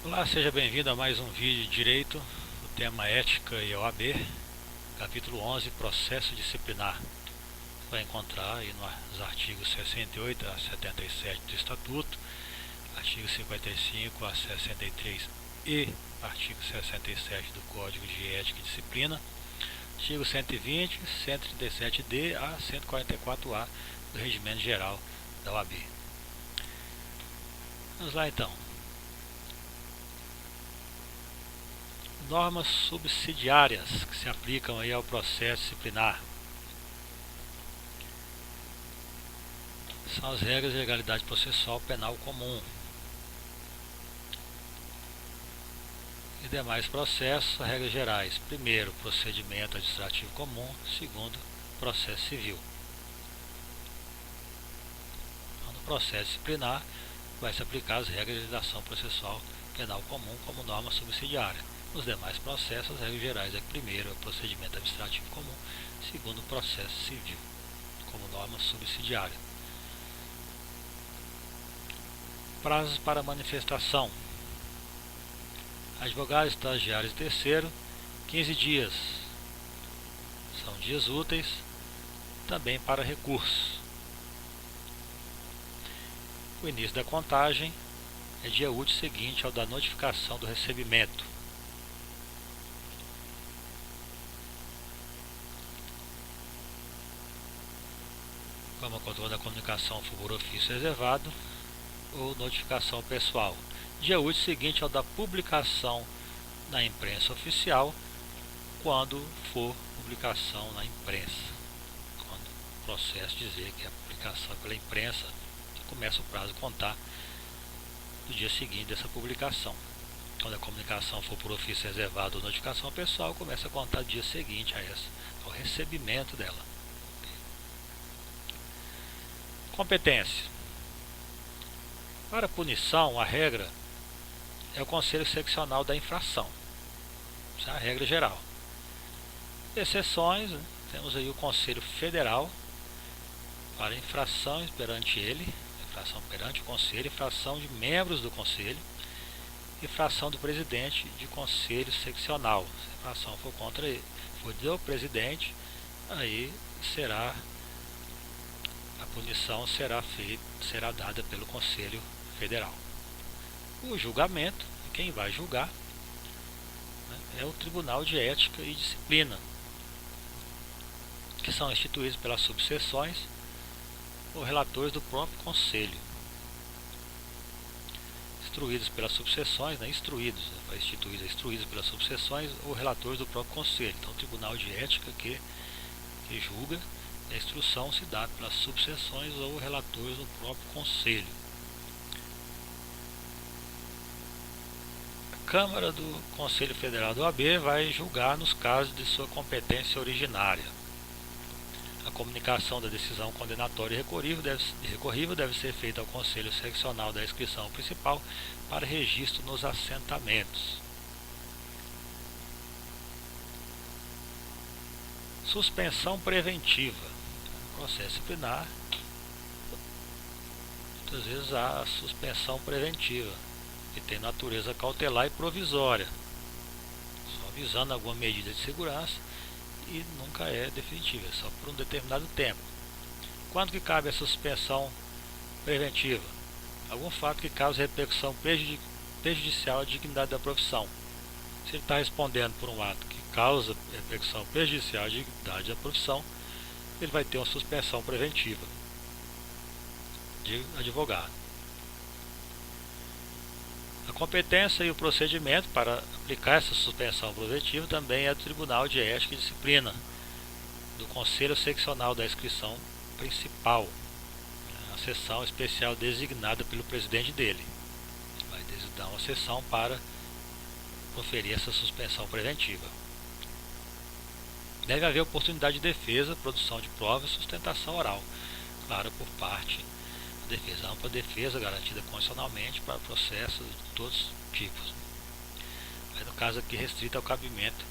Olá, seja bem-vindo a mais um vídeo de Direito, o tema Ética e OAB, capítulo 11, Processo Disciplinar. Você vai encontrar aí nos artigos 68 a 77 do Estatuto, artigo 55 a 63 e artigo 67 do Código de Ética e Disciplina, artigo 120, 137D a 144A do Regimento Geral da OAB. Vamos lá então. Normas subsidiárias que se aplicam aí ao processo disciplinar. São as regras de legalidade processual penal comum e demais processos, regras gerais. Primeiro, procedimento administrativo comum. Segundo, processo civil. Então, no processo disciplinar, vai se aplicar as regras de legislação processual penal comum como norma subsidiária. Nos demais processos, as regras gerais é primeiro, o procedimento administrativo comum. Segundo, processo civil como norma subsidiária. Prazos para manifestação. Advogados, estagiários e terceiro, 15 dias. São dias úteis, também para recurso. O início da contagem é dia útil seguinte ao da notificação do recebimento. Como o controle da comunicação for por ofício reservado ou notificação pessoal. Dia útil seguinte ao da publicação na imprensa oficial, quando for publicação na imprensa. Quando o processo dizer que a publicação é pela imprensa, começa o prazo a contar do dia seguinte dessa publicação. Quando a comunicação for por ofício reservado ou notificação pessoal, começa a contar do dia seguinte a essa, ao recebimento dela. Competência. Para punição, a regra é o Conselho Seccional da Infração. Essa é a regra geral. Exceções, temos aí o Conselho Federal para infrações perante ele, infração perante o Conselho, infração de membros do Conselho, infração do presidente de Conselho Seccional. Se a infração for contra ele, for do presidente, aí a punição será dada pelo Conselho Federal. O julgamento, quem vai julgar, é o Tribunal de Ética e Disciplina, que são instituídos pelas subseções ou relatores do próprio Conselho. Instruídos pelas subseções, instruídos pelas subseções ou relatores do próprio Conselho. Então, o Tribunal de Ética que julga, a instrução se dá pelas subseções ou relatores do próprio Conselho. A Câmara do Conselho Federal do OAB vai julgar nos casos de sua competência originária. A comunicação da decisão condenatória e recorrível deve ser feita ao Conselho Seccional da Inscrição Principal para registro nos assentamentos. Suspensão preventiva. No processo disciplinar, muitas vezes há a suspensão preventiva, que tem natureza cautelar e provisória, só visando alguma medida de segurança e nunca é definitiva, é só por um determinado tempo. Quando que cabe a suspensão preventiva? Algum fato que cause repercussão prejudicial à dignidade da profissão. Se ele está respondendo por um ato que causa repercussão prejudicial à dignidade da profissão, ele vai ter uma suspensão preventiva de advogado. A competência e o procedimento para aplicar essa suspensão preventiva também é do Tribunal de Ética e Disciplina, do Conselho Seccional da Inscrição Principal, a sessão especial designada pelo presidente dele. Vai designar uma sessão para proferir essa suspensão preventiva. Deve haver oportunidade de defesa, produção de provas e sustentação oral, claro, por parte da defesa. Ampla defesa garantida constitucionalmente para processos de todos os tipos. Mas no caso aqui restrito ao cabimento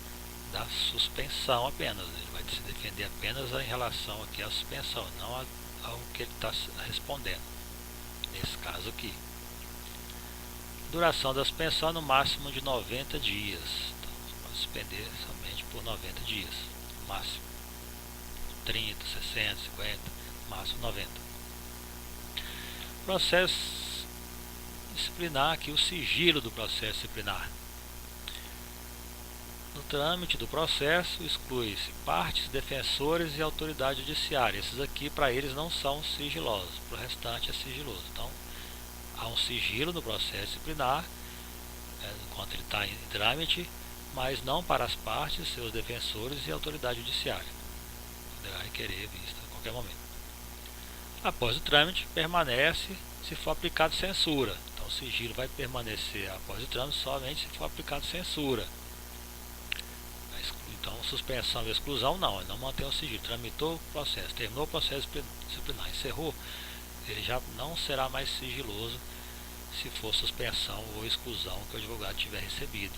da suspensão apenas. Ele vai se defender apenas em relação aqui à suspensão, não ao que ele está respondendo. Nesse caso aqui. Duração da suspensão no máximo de 90 dias. Então, pode suspender somente por 90 dias. Máximo 30, 60, 50, máximo 90. Processo disciplinar, aqui o sigilo do processo disciplinar. No trâmite do processo, exclui-se partes, defensores e autoridade judiciária. Esses aqui, para eles, não são sigilosos. Para o restante, é sigiloso. Então, há um sigilo no processo disciplinar, enquanto ele está em trâmite, mas não para as partes, seus defensores e autoridade judiciária. Poderá requerer vista a qualquer momento. Após o trâmite, permanece se for aplicado censura. Então, o sigilo vai permanecer após o trâmite somente se for aplicado censura. Então, suspensão e exclusão não, ele não mantém o sigilo. Tramitou o processo, terminou o processo disciplinar, encerrou, ele já não será mais sigiloso se for suspensão ou exclusão que o advogado tiver recebido.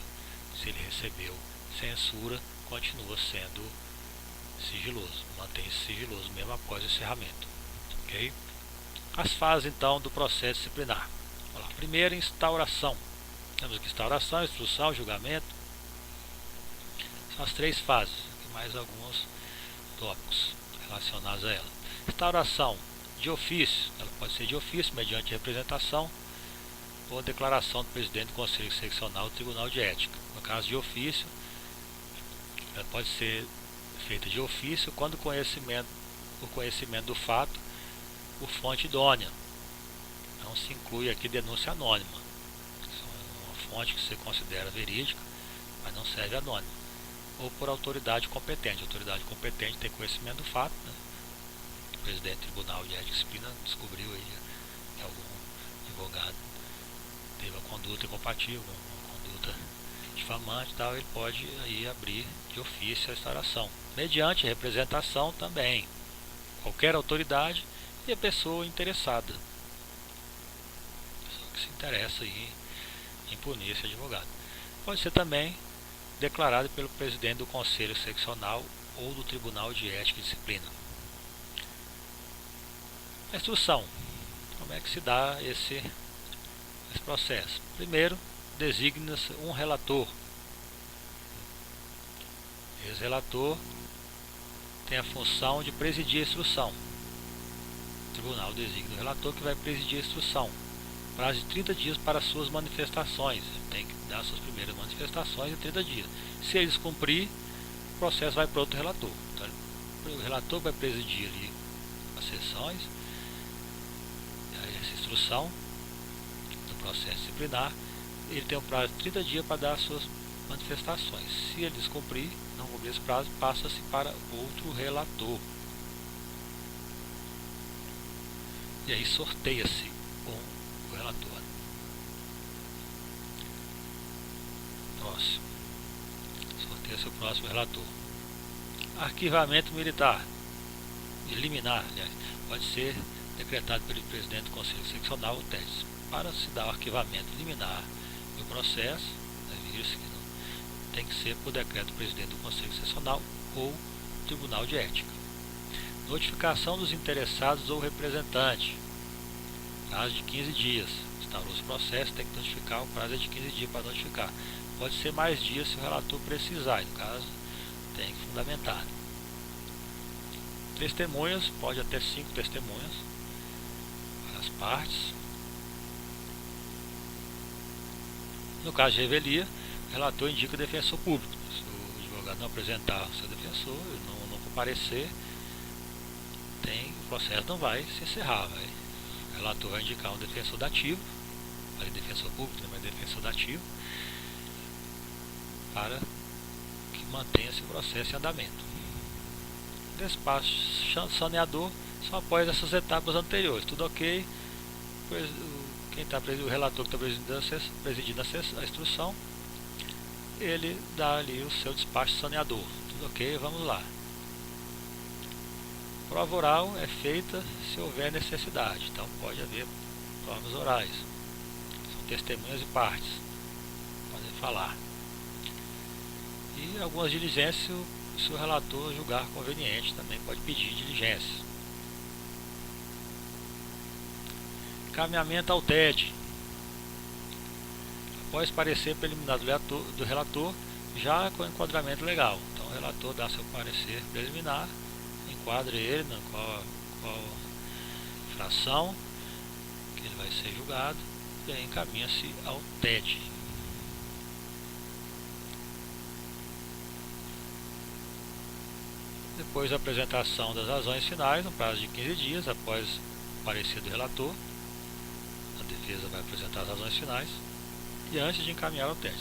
Se ele recebeu censura, continua sendo sigiloso, mantém-se sigiloso mesmo após o encerramento. Ok? As fases então do processo disciplinar. Vamos lá. Primeiro, instauração. Temos aqui instauração, instrução, julgamento. As 3 fases, e mais alguns tópicos relacionados a ela. Instauração de ofício, ela pode ser de ofício, mediante representação ou declaração do presidente do Conselho Seccional do Tribunal de Ética. No caso de ofício, ela pode ser feita de ofício quando o conhecimento do fato por fonte idônea. Não se inclui aqui denúncia anônima. É uma fonte que você considera verídica, mas não serve anônima. Ou por autoridade competente. A autoridade competente tem conhecimento do fato, né? O presidente do Tribunal de Ética e Disciplina descobriu aí que algum advogado teve uma conduta incompatível, uma conduta difamante e tal, ele pode aí abrir de ofício a instauração. Mediante representação também. Qualquer autoridade e a pessoa interessada. A pessoa que se interessa aí em punir esse advogado. Pode ser também declarado pelo presidente do Conselho Seccional ou do Tribunal de Ética e Disciplina. A instrução. Como é que se dá esse processo? Primeiro, designa-se um relator. Esse relator tem a função de presidir a instrução. O tribunal designa o relator que vai presidir a instrução. Prazo de 30 dias para suas manifestações. Tem que dar suas primeiras manifestações em 30 dias. Se eles cumprir, o processo vai para outro relator. Então, o relator vai presidir ali as sessões, essa instrução do processo disciplinar. Ele tem um prazo de 30 dias para dar suas manifestações. Se ele descumprir, não cumprir esse prazo, passa-se para outro relator. E aí sorteia-se com o relator. Próximo. Sorteia-se o próximo relator. Arquivamento militar. Liminar, aliás, pode ser decretado pelo presidente do Conselho Seccional ou TEDS. Para se dar o arquivamento liminar do processo, vira-se que não, tem que ser por decreto do presidente do Conselho Seccional ou Tribunal de Ética. Notificação dos interessados ou representante. Prazo de 15 dias. Instaurou-se o processo, tem que notificar, o prazo é de 15 dias para notificar. Pode ser mais dias se o relator precisar, no caso, tem que fundamentar. Testemunhas, pode até 5 testemunhas para as partes. No caso de revelia, o relator indica o defensor público. Se o advogado não apresentar o seu defensor, não comparecer, o processo não vai se encerrar. O relator vai indicar um defensor dativo, falei defensor público, mas defensor dativo, para que mantenha esse processo em andamento. Despacho saneador só após essas etapas anteriores. Tudo ok, o relator que está presidindo a instrução, ele dá ali o seu despacho saneador. Tudo ok, vamos lá. Prova oral é feita se houver necessidade, então pode haver provas orais. São testemunhas e partes, podem falar. E algumas diligências, se o relator julgar conveniente, também pode pedir diligência. Encaminhamento ao TED. após parecer preliminar do relator, já com enquadramento legal. Então o relator dá seu parecer preliminar, enquadra ele na qual fração que ele vai ser julgado e aí encaminha-se ao TED. Depois da apresentação das razões finais, no prazo de 15 dias após o parecer do relator, a defesa vai apresentar as razões finais e antes de encaminhar ao TED.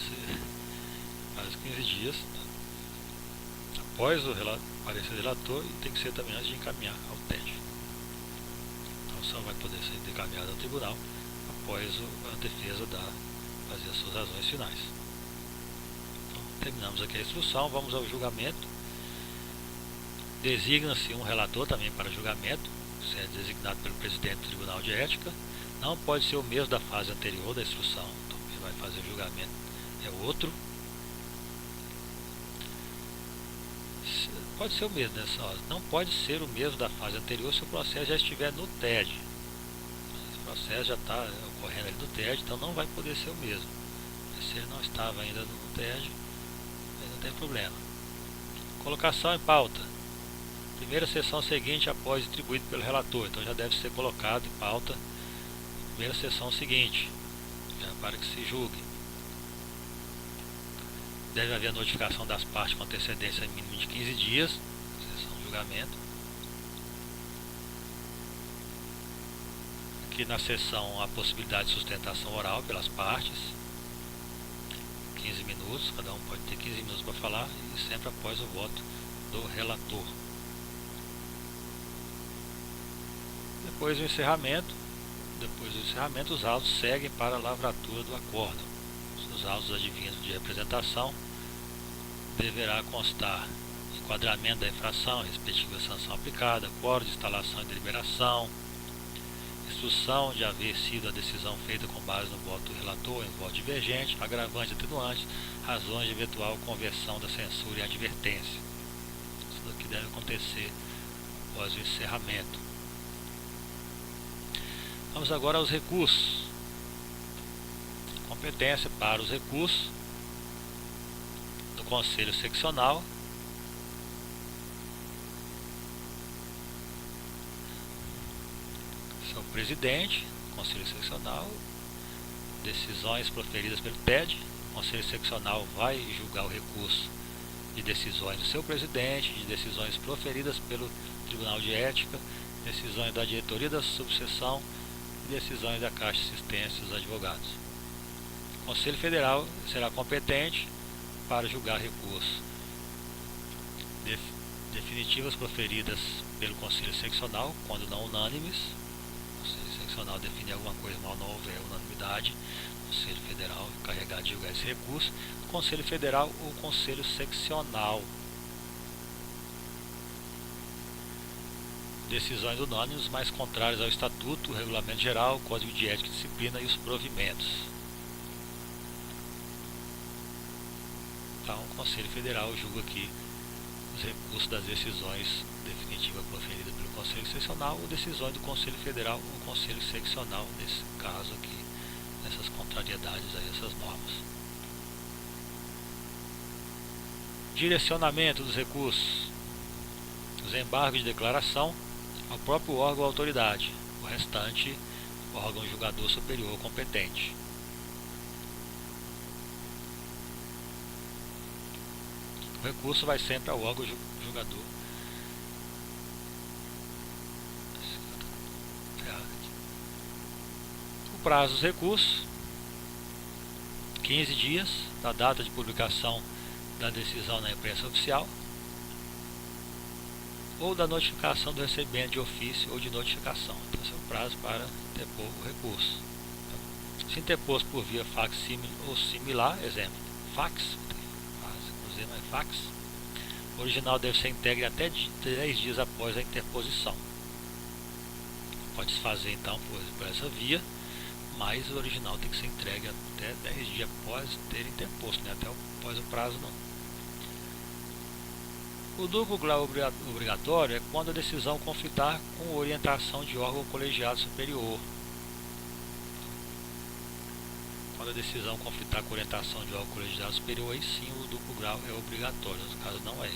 Prazo de 15 dias após o parecer do relator e tem que ser também antes de encaminhar ao TED. Então só vai poder ser encaminhado ao tribunal após a defesa fazer as suas razões finais. Então, terminamos aqui a instrução, vamos ao julgamento. Designa-se um relator também para julgamento, se é designado pelo presidente do Tribunal de Ética. Não pode ser o mesmo da fase anterior da instrução, então quem vai fazer o julgamento é outro. Pode ser o mesmo, né? Não pode ser o mesmo da fase anterior se o processo já estiver no TED. O processo já está ocorrendo ali no TED, então não vai poder ser o mesmo. Mas se ele não estava ainda no TED, aí não tem problema. Colocação em pauta. Primeira sessão seguinte após distribuído pelo relator, então já deve ser colocado em pauta primeira sessão seguinte, já para que se julgue. Deve haver notificação das partes com antecedência em mínimo de 15 dias, sessão de julgamento. Aqui na sessão a possibilidade de sustentação oral pelas partes, 15 minutos, cada um pode ter 15 minutos para falar e sempre após o voto do relator. Depois do encerramento, os autos seguem para a lavratura do acórdão. Os autos advindos de representação deverá constar enquadramento da infração, respectiva sanção aplicada, quórum de instalação e deliberação, instrução de haver sido a decisão feita com base no voto do relator em voto divergente, agravante e atenuante, razões de eventual conversão da censura em advertência. Isso daqui deve acontecer após o encerramento. Vamos agora aos recursos. Competência para os recursos do Conselho Seccional. Seu presidente, Conselho Seccional, decisões proferidas pelo TED. O Conselho Seccional vai julgar o recurso de decisões do seu presidente, de decisões proferidas pelo Tribunal de Ética, decisões da diretoria da subseção, decisões da Caixa de Assistência dos Advogados. O Conselho Federal será competente para julgar recursos definitivas proferidas pelo Conselho Seccional, quando não unânimes. O Conselho Seccional define alguma coisa, mal não houver unanimidade. O Conselho Federal é encarregado de julgar esse recurso. O Conselho Federal ou Conselho Seccional. Decisões unânimes, mas contrárias ao Estatuto, o Regulamento Geral, o Código de Ética e Disciplina e os provimentos. Então, o Conselho Federal julga aqui os recursos das decisões definitivas proferidas pelo Conselho Seccional ou decisões do Conselho Federal ou Conselho Seccional, nesse caso aqui, nessas contrariedades a essas normas. Direcionamento dos recursos. Os embargos de declaração ao próprio órgão ou autoridade, o restante, o órgão julgador superior competente. O recurso vai sempre ao órgão julgador. O prazo dos recursos, 15 dias da data de publicação da decisão na imprensa oficial, ou da notificação do recebimento de ofício ou de notificação. Então, esse é o prazo para interpor o recurso. Se interposto por via facsímile ou similar, exemplo, fax, fax, o original deve ser entregue até 10 dias após a interposição. Pode se fazer então por essa via, mas o original tem que ser entregue até 10 dias após ter interposto, né? Após o prazo não. O duplo grau obrigatório é quando a decisão conflitar com orientação de órgão colegiado superior. Quando quando a decisão conflitar com a orientação de órgão colegiado superior, aí sim o duplo grau é obrigatório, no caso não é.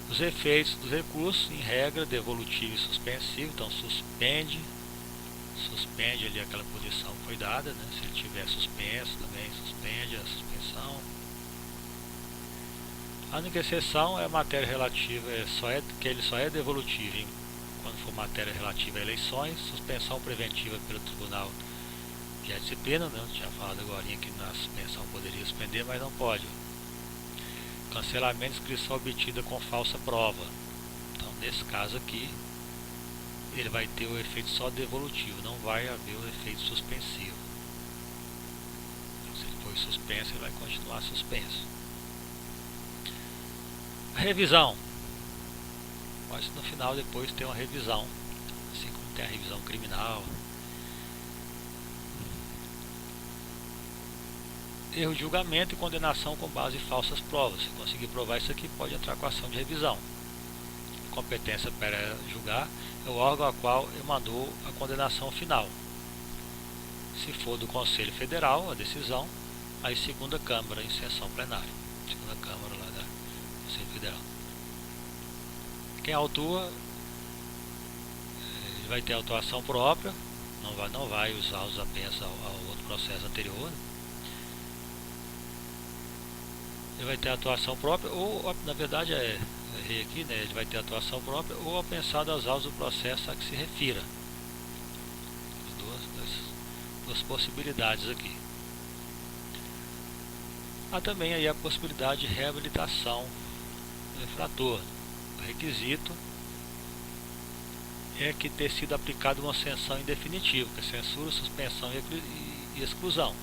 Os efeitos dos recursos, em regra, devolutivo e suspensivo, então suspende ali aquela posição que foi dada, né? Se ele tiver suspenso também suspende a suspensão. A única exceção é a matéria relativa, que ele só é devolutivo quando for matéria relativa a eleições, suspensão preventiva pelo Tribunal de Disciplina, né? Eu tinha falado agora que na suspensão poderia suspender, mas não pode. Cancelamento de inscrição obtida com falsa prova. Então, nesse caso aqui, ele vai ter o efeito só devolutivo, não vai haver o efeito suspensivo. Então, se ele foi suspenso, ele vai continuar suspenso. A revisão. Mas no final depois tem uma revisão, assim como tem a revisão criminal. Erro de julgamento e condenação com base em falsas provas. Se conseguir provar isso aqui, pode entrar com ação de revisão. Competência para julgar é o órgão a qual emanou a condenação final. Se for do Conselho Federal, a decisão, aí segunda Câmara em sessão plenária. Segunda Câmara lá da Conselho Federal. Quem autua, ele vai ter autuação própria, não vai usar os apenas ao outro processo anterior. Ele vai ter atuação própria, ou na verdade errei aqui, né? Ele vai ter atuação própria ou apensado às aulas do processo a que se refira. Duas possibilidades aqui. Há também aí a possibilidade de reabilitação do infrator. O requisito é que ter sido aplicada uma sanção indefinitiva, que é censura, suspensão e exclusão.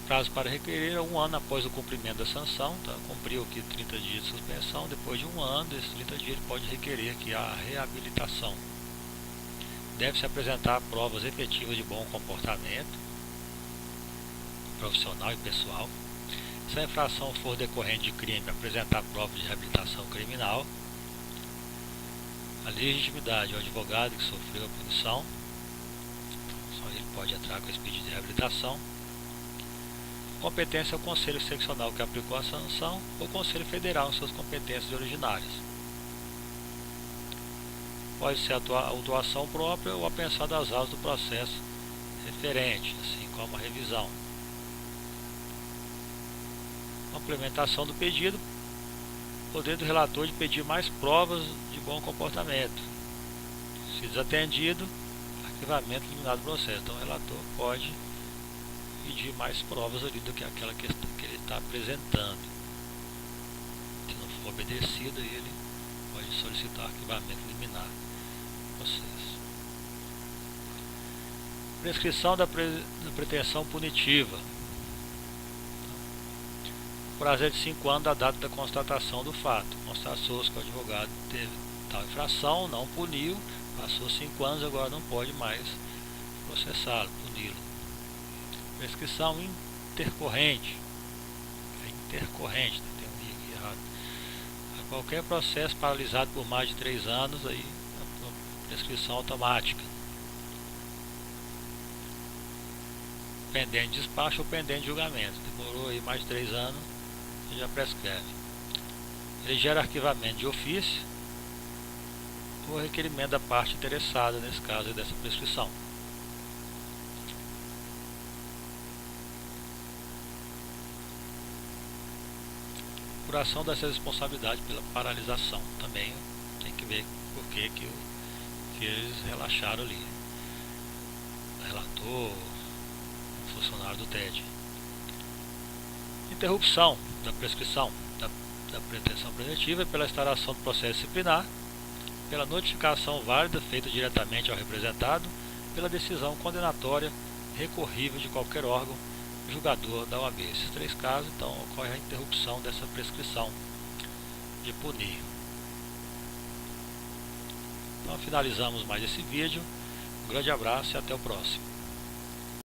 Prazo para requerer é 1 ano após o cumprimento da sanção, tá? Cumpriu aqui 30 dias de suspensão, depois de 1 ano, desses 30 dias ele pode requerer aqui a reabilitação. Deve-se apresentar provas efetivas de bom comportamento profissional e pessoal. Se a infração for decorrente de crime, apresentar provas de reabilitação criminal. A legitimidade, o advogado que sofreu a punição, só ele pode entrar com esse pedido de reabilitação. Competência ao Conselho Seccional que aplicou a sanção ou Conselho Federal em suas competências originárias. Pode ser a autuação própria ou apensado às aulas do processo referente, assim como a revisão. Complementação do pedido, poder do relator de pedir mais provas de bom comportamento. Se desatendido, arquivamento eliminado do processo. Então o relator pode pedir mais provas ali do que aquela questão que ele está apresentando. Se não for obedecido, ele pode solicitar arquivamento liminar do processo. Prescrição da pretensão punitiva. O prazo é de 5 anos da data da constatação do fato. Constatou-se que o advogado teve tal infração, não puniu, passou 5 anos, agora não pode mais processá-lo, puni-lo. Prescrição intercorrente. É intercorrente, tem um i aqui errado. A qualquer processo paralisado por mais de 3 anos, aí a prescrição automática. Pendente de despacho ou pendente de julgamento. Demorou aí mais de 3 anos, já prescreve. Ele gera arquivamento de ofício ou requerimento da parte interessada, nesse caso dessa prescrição. Apuração dessa responsabilidade pela paralisação. Também tem que ver por que eles relaxaram ali. Relator, funcionário do TED. Interrupção da prescrição da pretensão preventiva pela instauração do processo disciplinar, pela notificação válida feita diretamente ao representado, pela decisão condenatória recorrível de qualquer órgão julgador da OAB. Esses 3 casos, então, ocorre a interrupção dessa prescrição de punir. Então, finalizamos mais esse vídeo. Um grande abraço e até o próximo.